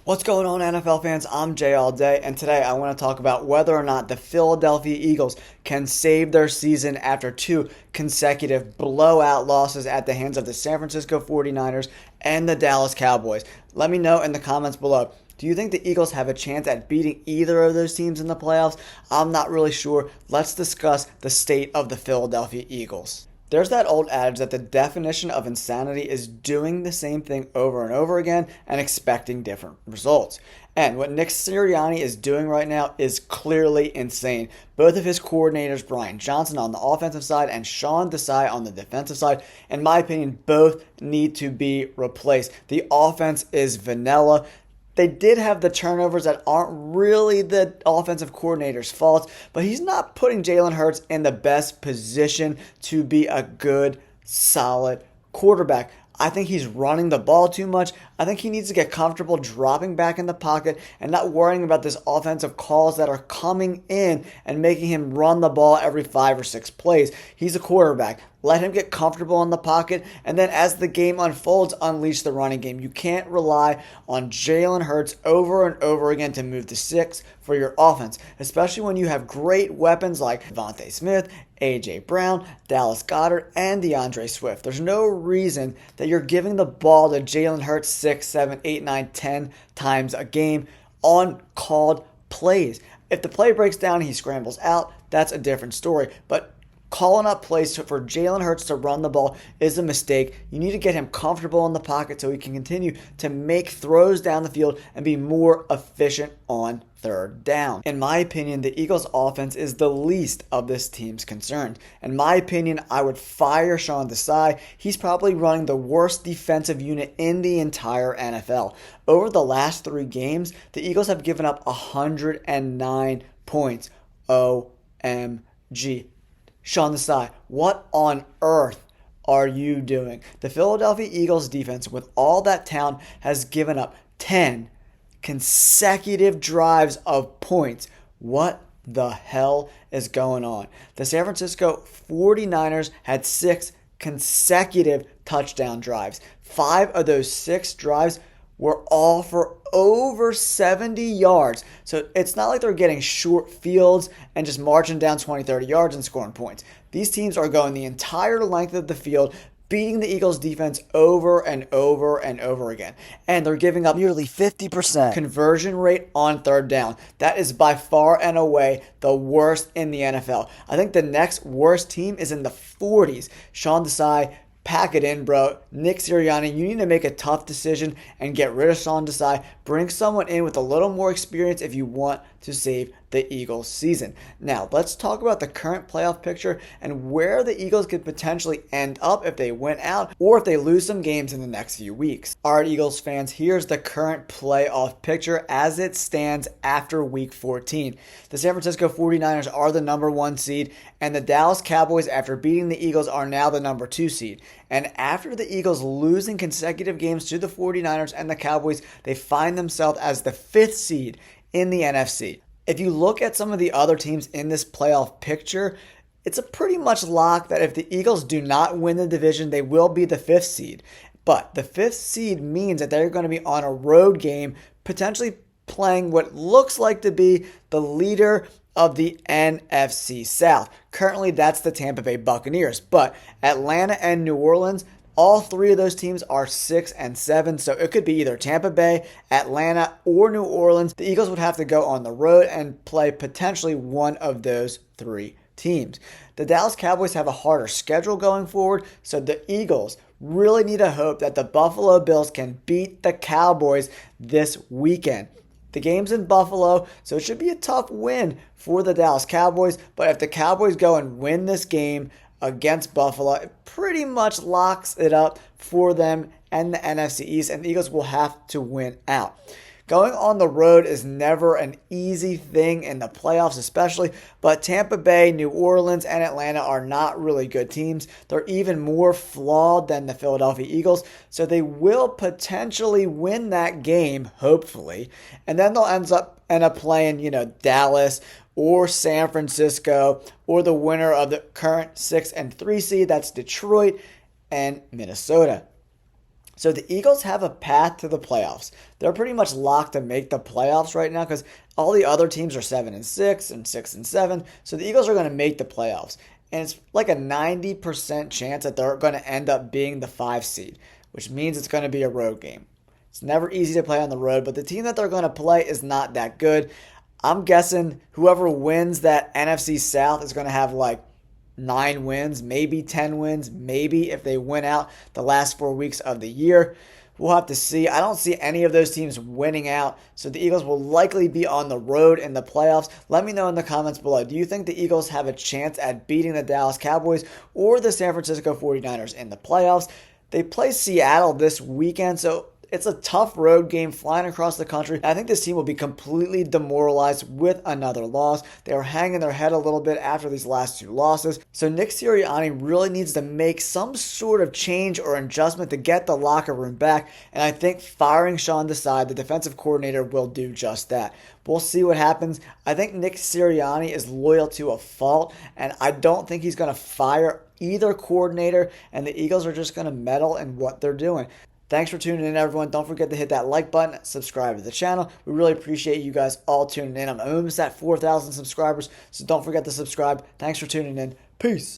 What's going on, NFL fans? I'm Jay All Day, and today I want to talk about whether or not the Philadelphia Eagles can save their season after two consecutive blowout losses at the hands of the San Francisco 49ers and the Dallas Cowboys. Let me know in the comments below. Do you think the Eagles have a chance at beating either of those teams in the playoffs? I'm not really sure. Let's discuss the state of the Philadelphia Eagles. There's that old adage that the definition of insanity is doing the same thing over and over again and expecting different results. And what Nick Sirianni is doing right now is clearly insane. Both of his coordinators, Brian Johnson on the offensive side and Sean Desai on the defensive side, in my opinion, both need to be replaced. The offense is vanilla. They did have the turnovers that aren't really the offensive coordinator's fault, but he's not putting Jalen Hurts in the best position to be a good, solid quarterback. I think he's running the ball too much. I think he needs to get comfortable dropping back in the pocket and not worrying about this offensive calls that are coming in and making him run the ball every 5 or 6 plays. He's a quarterback. Let him get comfortable in the pocket, and then as the game unfolds, unleash the running game. You can't rely on Jalen Hurts over and over again to move the six for your offense, especially when you have great weapons like DeVonta Smith, A.J. Brown, Dallas Goedert, and DeAndre Swift. There's no reason that you're giving the ball to Jalen Hurts 6, 7, 8, 9, 10 times a game on called plays. If the play breaks down and he scrambles out, that's a different story. But calling up plays for Jalen Hurts to run the ball is a mistake. You need to get him comfortable in the pocket so he can continue to make throws down the field and be more efficient on third down. In my opinion, the Eagles' offense is the least of this team's concerns. In my opinion, I would fire Sean Desai. He's probably running the worst defensive unit in the entire NFL. Over the last 3 games, the Eagles have given up 109 points. OMG. Sean Desai, what on earth are you doing? The Philadelphia Eagles defense, with all that talent, has given up 10 consecutive drives of points. What the hell is going on? The San Francisco 49ers had 6 consecutive touchdown drives. 5 of those 6 drives were all for over 70 yards. So it's not like they're getting short fields and just marching down 20, 30 yards and scoring points. These teams are going the entire length of the field, beating the Eagles defense over and over and over again. And they're giving up nearly 50% conversion rate on third down. That is by far and away the worst in the NFL. I think the next worst team is in the 40s. Sean Desai, pack it in, bro. Nick Sirianni, you need to make a tough decision and get rid of Sean Desai. Bring someone in with a little more experience if you want to save the Eagles season. Now, let's talk about the current playoff picture and where the Eagles could potentially end up if they win out or if they lose some games in the next few weeks. All right, Eagles fans, here's the current playoff picture as it stands after week 14. The San Francisco 49ers are the number 1 seed, and the Dallas Cowboys, after beating the Eagles, are now the number 2 seed. And after the Eagles losing consecutive games to the 49ers and the Cowboys, they find themselves as the 5th seed in the NFC. If you look at some of the other teams in this playoff picture, it's a pretty much lock that if the Eagles do not win the division, they will be the 5th seed. But the 5th seed means that they're going to be on a road game, potentially playing what looks like to be the leader of the NFC South. Currently, that's the Tampa Bay Buccaneers. But Atlanta and New Orleans, all 3 of those teams are 6 and 7, so it could be either Tampa Bay, Atlanta, or New Orleans. The Eagles would have to go on the road and play potentially one of those 3 teams. The Dallas Cowboys have a harder schedule going forward, so the Eagles really need to hope that the Buffalo Bills can beat the Cowboys this weekend. The game's in Buffalo, so it should be a tough win for the Dallas Cowboys, but if the Cowboys go and win this game against Buffalo, it pretty much locks it up for them and the NFC East, and the Eagles will have to win out. Going on the road is never an easy thing in the playoffs especially, but Tampa Bay, New Orleans, and Atlanta are not really good teams. They're even more flawed than the Philadelphia Eagles, so they will potentially win that game, hopefully, and then they'll end up playing, Dallas or San Francisco, or the winner of the current 6 and 3 seed, that's Detroit and Minnesota. So the Eagles have a path to the playoffs. They're pretty much locked to make the playoffs right now because all the other teams are 7-6 and 6-7. So the Eagles are going to make the playoffs. And it's like a 90% chance that they're going to end up being the 5 seed, which means it's going to be a road game. It's never easy to play on the road, but the team that they're going to play is not that good. I'm guessing whoever wins that NFC South is going to have like 9 wins, maybe 10 wins, maybe if they win out the last 4 weeks of the year. We'll have to see. I don't see any of those teams winning out, so the Eagles will likely be on the road in the playoffs. Let me know in the comments below. Do you think the Eagles have a chance at beating the Dallas Cowboys or the San Francisco 49ers in the playoffs? They play Seattle this weekend, so it's a tough road game flying across the country. I think this team will be completely demoralized with another loss. They are hanging their head a little bit after these last 2 losses. So Nick Sirianni really needs to make some sort of change or adjustment to get the locker room back. And I think firing Sean Desai, the defensive coordinator, will do just that. We'll see what happens. I think Nick Sirianni is loyal to a fault, and I don't think he's going to fire either coordinator, and the Eagles are just going to meddle in what they're doing. Thanks for tuning in, everyone. Don't forget to hit that like button, subscribe to the channel. We really appreciate you guys all tuning in. I'm almost at 4,000 subscribers, so don't forget to subscribe. Thanks for tuning in. Peace.